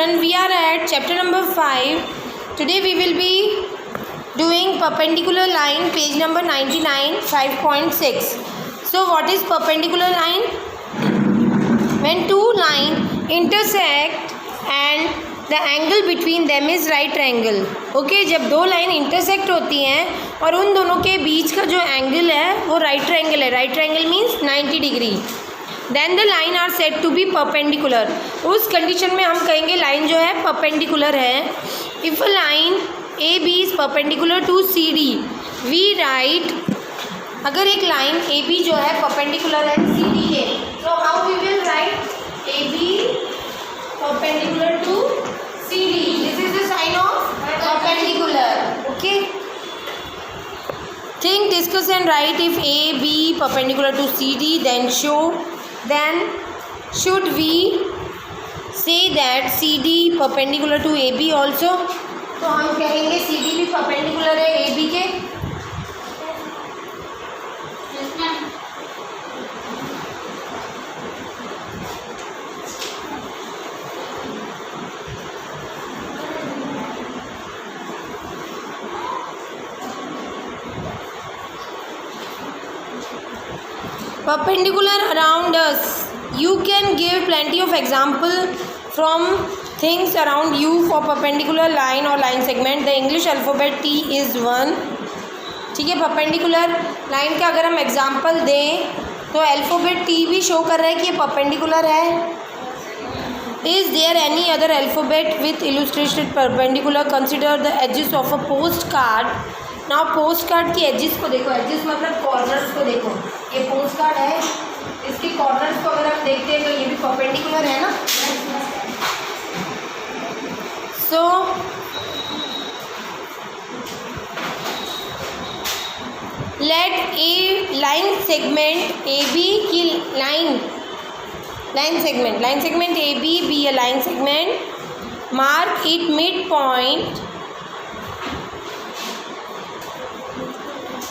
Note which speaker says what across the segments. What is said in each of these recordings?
Speaker 1: children, we are at chapter number 5. Today we will be doing perpendicular line, page number 99, 5.6. So what is perpendicular line? When two lines intersect and the angle between them is right triangle. Okay, जब दो line intersect होती हैं और उन दोनों के बीच का जो एंगल है वो राइट ट्रायंगल है. Right triangle means 90 degree. Then the line are said to be perpendicular. उस कंडीशन में हम कहेंगे लाइन जो है परपेंडिकुलर है. If a line A B is perpendicular to C D, we write, अगर एक लाइन ए बी जो है परपेंडिकुलर है सी डी के, तो how we will write A B perpendicular to C D. This is the sign of perpendicular. Okay, think, discuss and write. If A, B perpendicular to CD, then should we say that CD perpendicular to AB also? तो हम कहेंगे CD भी perpendicular है AB के. Perpendicular around us. You can give plenty of example from things around you for perpendicular line or line segment. The English alphabet T is one. ठीक है, perpendicular line का अगर हम एग्जाम्पल दें तो अल्फ़ाबेट T भी show कर रहा है कि ये perpendicular है. Is there any other alphabet with illustrated perpendicular? Consider the edges of a postcard. Now post card की एजिस को देखो. एजिस मतलब कॉर्नर्स को देखो. ये पोस्ट कार्ड है, इसके कॉर्नर्स को अगर हम देखते हैं तो ये भी परपेंडिकुलर है ना. So let a line segment A B की line segment A B a line segment. Mark it midpoint.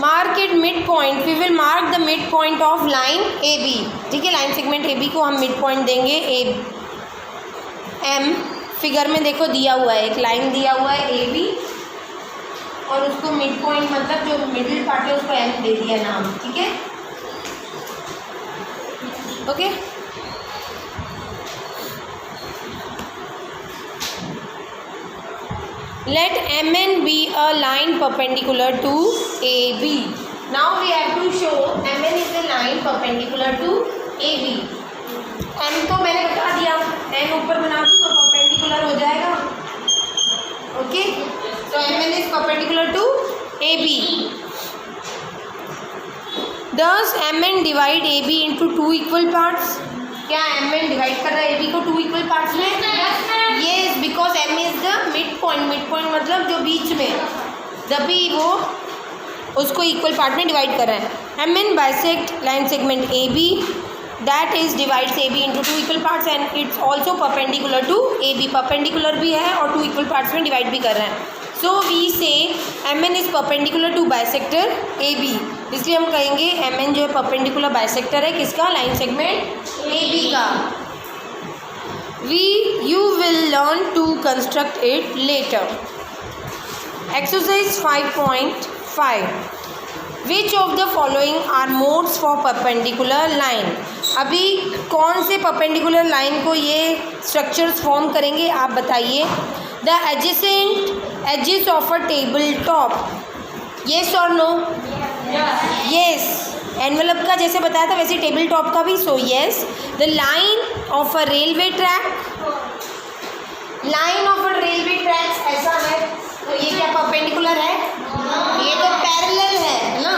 Speaker 1: Mark it midpoint. We will mark the midpoint of line A B. ठीक है, line segment A B को हम mid point देंगे A M. Figure में देखो दिया हुआ है, एक लाइन दिया हुआ है ए बी और उसको मिड पॉइंट मतलब जो मिडिल पार्ट है उसको एम दे दिया नाम. ठीक है, okay. Let MN be a line perpendicular to AB. Now we have to show MN is a line perpendicular to AB. M तो मैंने बता दिया, N ऊपर बना दूँ तो perpendicular हो जाएगा. Okay, so MN is perpendicular to AB. Does MN divide AB into two equal parts? क्या MN डिवाइड कर रहा है AB को टू इक्वल पार्ट्स में? Yes, because M is the mid point मतलब जो बीच में, जब भी वो उसको इक्वल पार्ट में डिवाइड कर रहा है. MN bisect line segment AB, that is divides AB into two equal parts and it's also perpendicular to AB. Perpendicular भी है और टू इक्वल पार्ट्स में डिवाइड भी कर रहा है. So we say MN is perpendicular to bisector AB. इसलिए हम कहेंगे MN जो है परपेंडिकुलर बाइसेक्टर है किसका? लाइन सेगमेंट AB का. You will learn to construct it later. Exercise 5.5. Which of the following are modes for perpendicular line? अभी कौन से perpendicular line को ये structures form करेंगे आप बताइए. The adjacent edges of a table top. Yes or no? Yes. Envelope का जैसे बताया था वैसे टेबल टॉप का भी. So yes. The line of a railway track. Line of a railway track ऐसा है तो ये क्या परपेंडिकुलर है? ये तो पैरेलल है ना.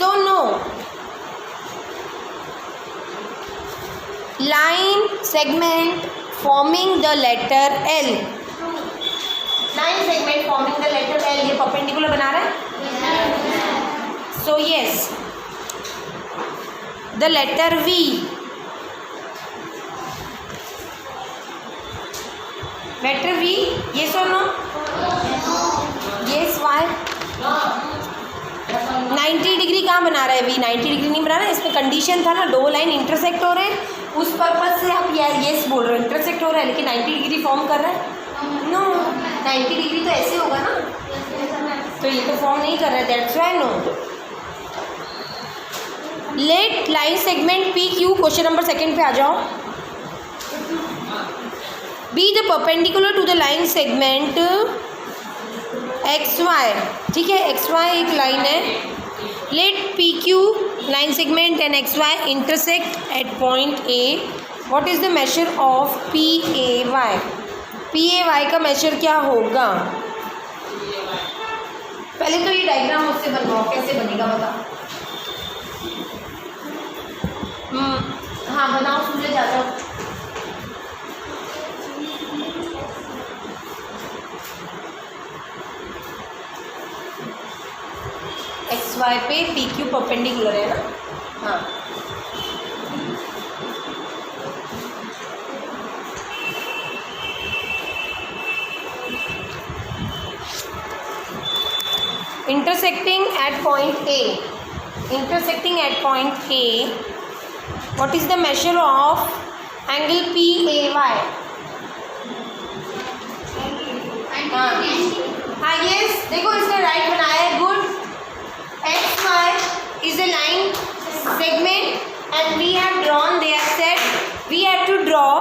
Speaker 1: So no. Line segment forming the letter L. Line segment forming the letter L ये परपेंडिकुलर बना रहा है. So yes. The letter V. Letter V. Yes or no? Yes. Why? 90 degree कहाँ बना रहा है V? 90 डिग्री नहीं बना रहा है. इसमें कंडीशन था ना, दो लाइन इंटरसेक्ट हो रहे हैं उस पर्पज से आप यस बोल रहे हो, इंटरसेक्ट हो रहा है लेकिन 90 डिग्री फॉर्म कर रहा है, नो 90 डिग्री तो ऐसे होगा ना, तो ये तो फॉर्म नहीं कर रहा है, that's why no. Let line segment P Q, question number 2 पे आ जाओ। Be the perpendicular to the line segment X Y, ठीक है, एक्स वाई एक लाइन है। Let P Q line segment and X Y intersect at point A, what is the measure of P A Y? P A Y का measure क्या होगा? पहले तो ये डायग्राम मुझसे बनवाओ, कैसे बनेगा बता। हाँ बनाओ, सूर्य जा जाओ। एक्स वाई पे पी क्यू परपेंडिकुलर है ना, हाँ। Intersecting at point A, intersecting at point A, what is the measure of angle PAY? हाँ yes, देखो इसने राइट बनाया है, good. X Y is a line segment and we have drawn, they have said we have to draw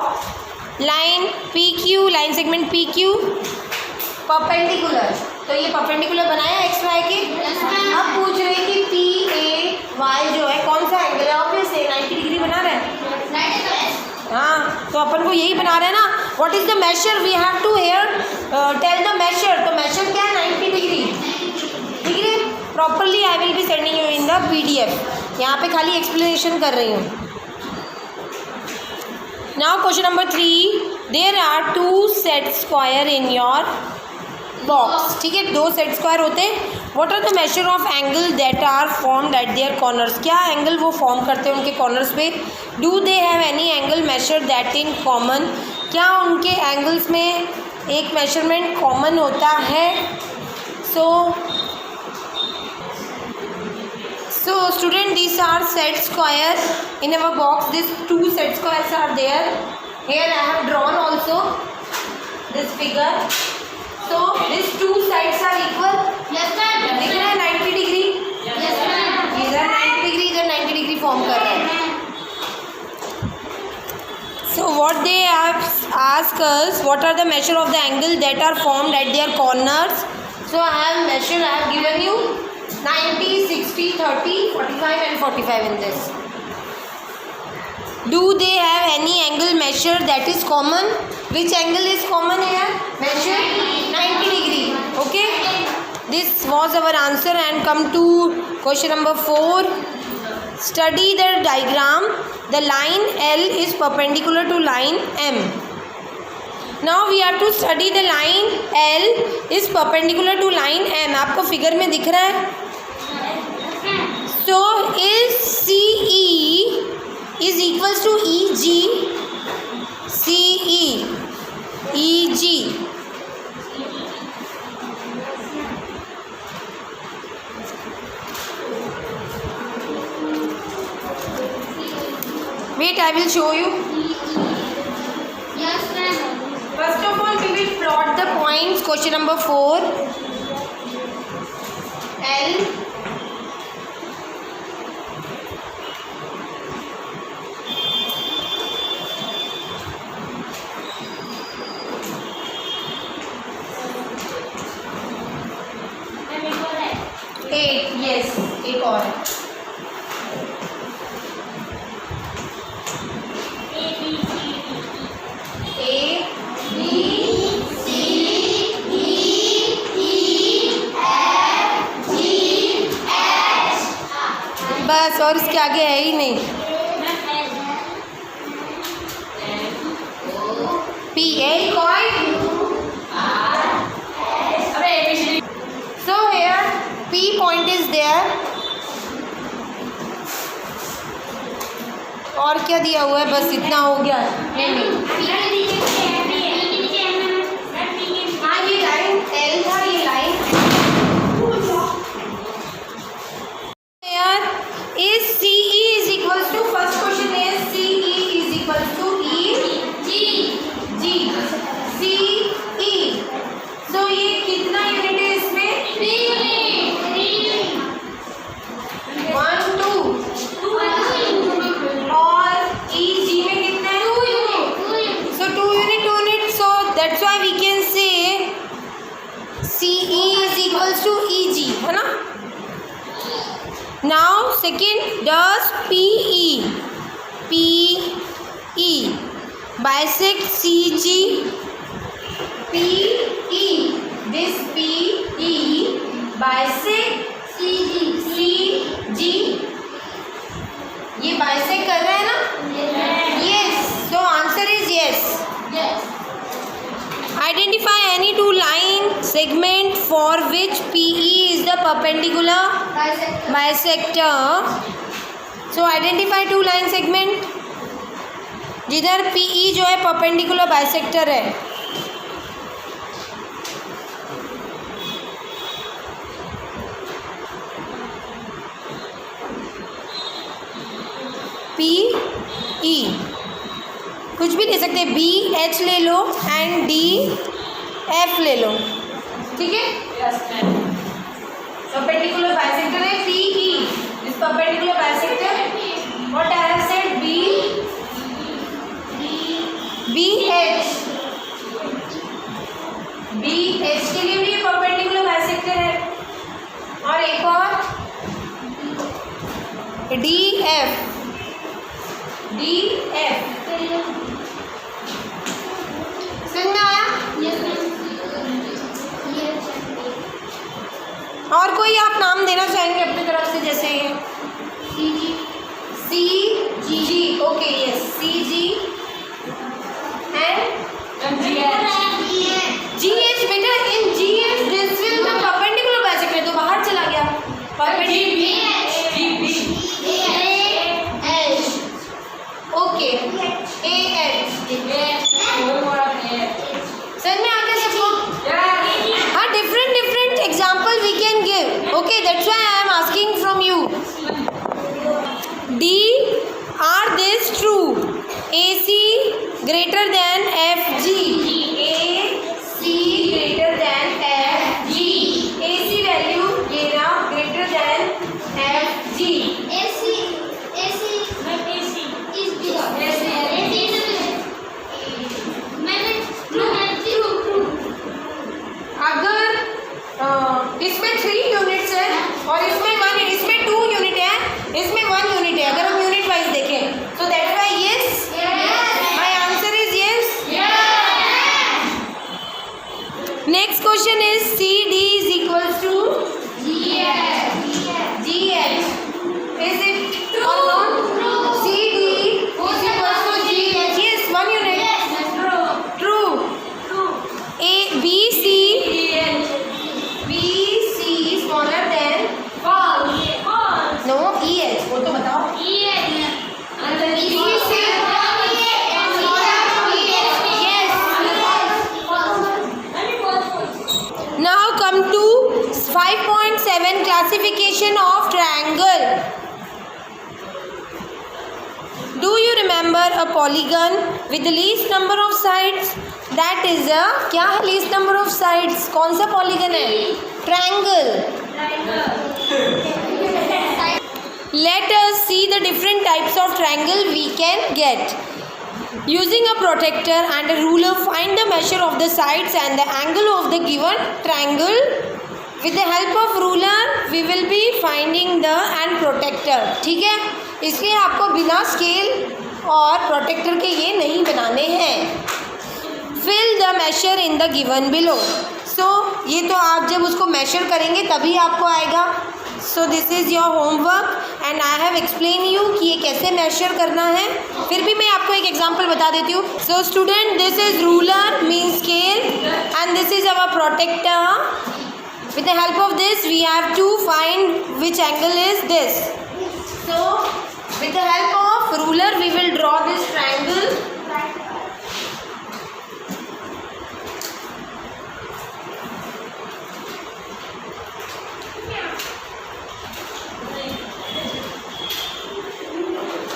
Speaker 1: line PQ, line segment PQ perpendicular, तो ये perpendicular बनाया x Y के। अब पूछ रहे हैं कि पी ए वाई जो है कौन सा एंगल है, ऑब्वियसली 90 डिग्री बना रहे हैं, हाँ, तो अपन को यही बना रहे हैं ना। What is the measure, we have to here tell the measure, तो मेजर क्या है 90 डिग्री, ठीक है। Properly I will be sending you in the PDF, यहाँ पे खाली एक्सप्लेनेशन कर रही हूँ। Now question number 3, there are 2 set square in your box, ठीक है, 2 सेट स्क्वायर होते हैं। What are the measure of angle that are formed at their corners, क्या एंगल वो फॉर्म करते हैं उनके कॉर्नर्स पे। Do they have any angle measure that in common, क्या उनके एंगल्स में एक मेजरमेंट कॉमन होता है। So student, these are set square in our box, these 2 set squares are there, here I have drawn also this figure, so these 2 sides are equal, yes ma'am, दिख रहा है 90 degree, yes ma'am, इधर 90 degree इधर 90 degree form कर रहे हैं। So what they have asked us, what are the measure of the angle that are formed at their corners, so I have measured, I have given you 90, 60, 30, 45 and 45 in this. Do they have any angle measure that is common? Which angle is common here? Measure 90 degree. Okay. This was our answer, and come to question number 4. Study the diagram. The line L is perpendicular to line M. Now we have to study the line L is perpendicular to line M. आपको figure में दिख रहा है? So is CE is equals to EG, CE, EG. Wait, I will show you.
Speaker 2: Yes, ma'am.
Speaker 1: First of all, we will plot the points. Question number 4. L. Yes, एक और है। बस, और इसके आगे है ही नहीं। P A point. So here P point is there. और क्या दिया हुआ है, बस इतना हो गया। हाँ, ये लाइन L था, ये line is CE is equals to, first question is CE is equal Now second, does PE bisect CG? PE, this PE bisect CG, ये bisect कर रहा है ना? Yes. So answer is yes. Identify any two line segment for which PE is the perpendicular bisector. So identify two line segment जिधर PE जो है perpendicular bisector है. PE कुछ भी ले सकते, BH ले लो एंड DF ले लो, ठीक है. परपेंडिकुलर बाइसेक्टर है PE. This perpendicular bisector, what I have said, BH. BH के लिए भी ये परपेंडिकुलर बाइसेक्टर है. और एक और DF. समझ में आया? और कोई आप नाम देना चाहेंगे अपनी तरफ से, जैसे CG, okay, yes, CG and GH. बेटा in GH this will the perpendicular bisector, तो बाहर चला गया. Okay, AH. समझ में आ गया सबको? हाँ, different example we can give. Okay, that's why I am asking from you. D, are this true? AC greater than FG. AC greater than FG. AC value ये ना greater than FG. अगर इसमें 3 यूनिट्स है और इसमें 2 unit है, इसमें 1 unit है, अगर हम यूनिट वाइज देखें, so that's why yes. My answer is yes. Next question is CD is equals to GH. Is it true or not? CD is equals to GH. Yes, 1 unit. True. BC smaller than false. No, EH. वो तो बताओ. BC Now come to 5.7 classification of triangle. Do you remember a polygon with the least number of sides? That is a क्या है least number of sides? कौन सा polygon है? Triangle. Let us see the different types of triangle we can get. Using a protractor and a ruler, find the measure of the sides and the angle of the given triangle. With the help of ruler, we will be finding the and protractor. ठीक है? इसलिए आपको बिना scale और protector के ये नहीं बनाने हैं. Fill the measure in the given below. So ये तो आप जब उसको measure करेंगे तभी आपको आएगा. So this is your homework and I have explained you कि ये कैसे measure करना है. फिर भी मैं आपको एक example बता देती हूँ. So student, this is ruler means scale and this is our protractor. With the help of this we have to find which angle is this. So with the help of ruler we will draw this triangle.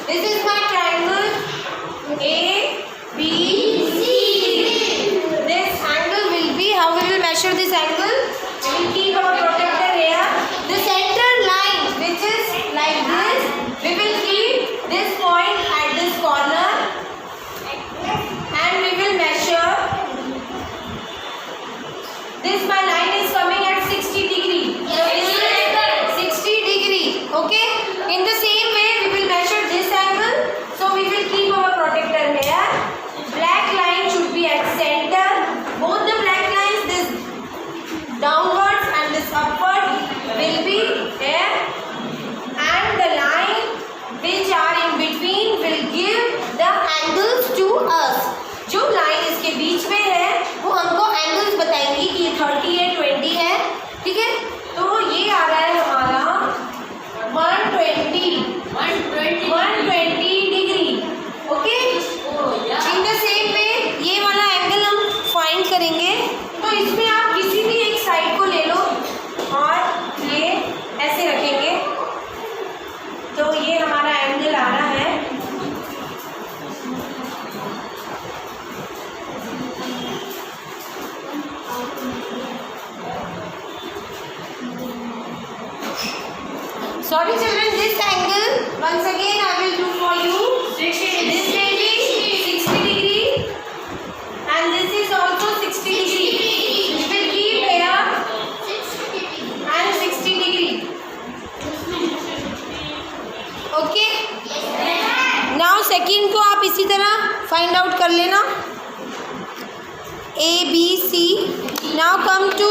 Speaker 1: This is my triangle A, B, C. This angle will be, how we will measure this angle? We will keep our protractor here. The center line which is like this, we will keep this point at this corner Sorry children, this angle once again I will do for you. This will be 60 degree and this is also 60 degree. It will keep here and 60 degree. Okay? Now second को आप इसी तरह find out कर लेना. A, B, C. Now come to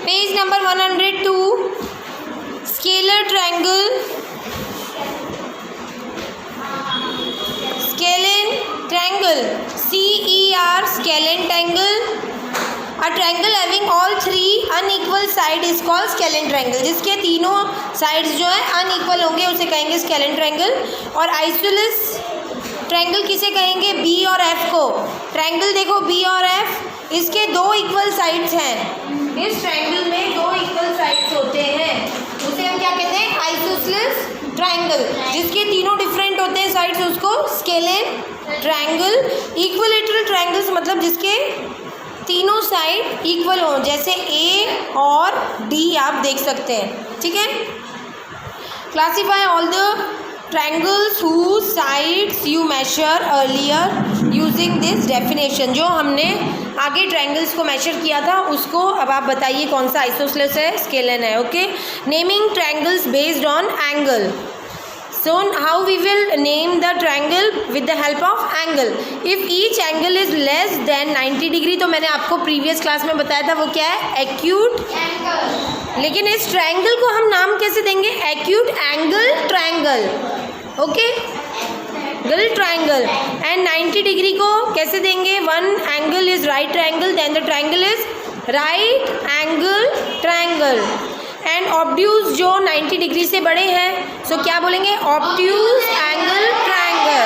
Speaker 1: page number 102. Scalar triangle. Scalene triangle. CER scalene triangle. A triangle having all three unequal side is called scalene triangle. जिसके तीनों sides जो है unequal होंगे उसे कहेंगे scalene triangle. और isosceles triangle किसे कहेंगे? B और F को. Triangle देखो B और F, इसके दो equal sides हैं. इस triangle में दो equal sides होते हैं, उसे हम क्या कहते हैं? isosceles triangle. जिसके तीनों different होते हैं sides उसको scalene triangle. Equilateral triangles मतलब जिसके तीनों साइड इक्वल हो, जैसे ए और डी आप देख सकते हैं. ठीक है. Classify all the triangles whose sides you measure earlier using this definition. जो हमने आगे ट्रायंगल्स को मेजर किया था उसको अब आप बताइए कौन सा आइसोसेलेस है, स्केलेन है. Okay. Naming triangles based on angle. So how we will name the triangle? With the help of angle. If each angle is less than 90 degree, तो मैंने आपको प्रीवियस क्लास में बताया था वो क्या है? Acute angle. लेकिन इस ट्रायंगल को हम नाम कैसे देंगे? Acute angle triangle. Okay, angle triangle. And 90 degree को कैसे देंगे? One angle is right triangle, then the triangle is right angle triangle. And obtuse जो 90 डिग्री से बड़े हैं सो क्या बोलेंगे? Obtuse angle triangle.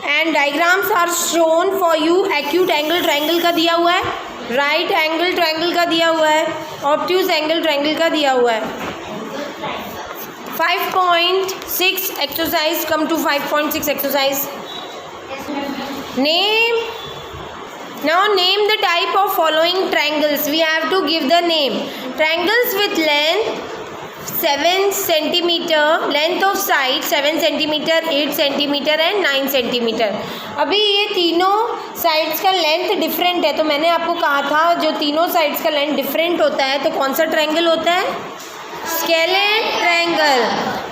Speaker 1: And diagrams are shown for you. Acute angle triangle का दिया हुआ है, राइट एंगल ट्रायंगल का दिया हुआ है, ऑब्ट्यूज एंगल ट्रायंगल का दिया हुआ है. 5.6 exercise. Come to 5.6 exercise. Name. Now name the type of following triangles. We have to give the name. Triangles with length 7 cm, length of side 7 cm, 8 cm and 9 cm. अभी ये तीनों sides का length different है, तो मैंने आपको कहा था जो तीनों साइड्स का लेंथ डिफरेंट होता है तो कौन सा ट्रायंगल होता है? Scalene triangle.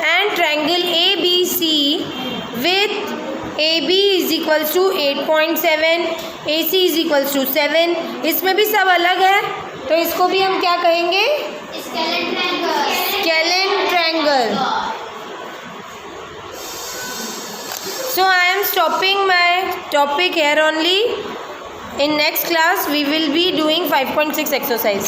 Speaker 1: And triangle ABC with AB is equals to 8.7, AC is equals to 7. इसमें भी सब अलग है तो इसको भी हम क्या कहेंगे? Scalene triangle. Scalene triangle. So I am stopping my topic here only. In next class we will be doing 5.6 exercise.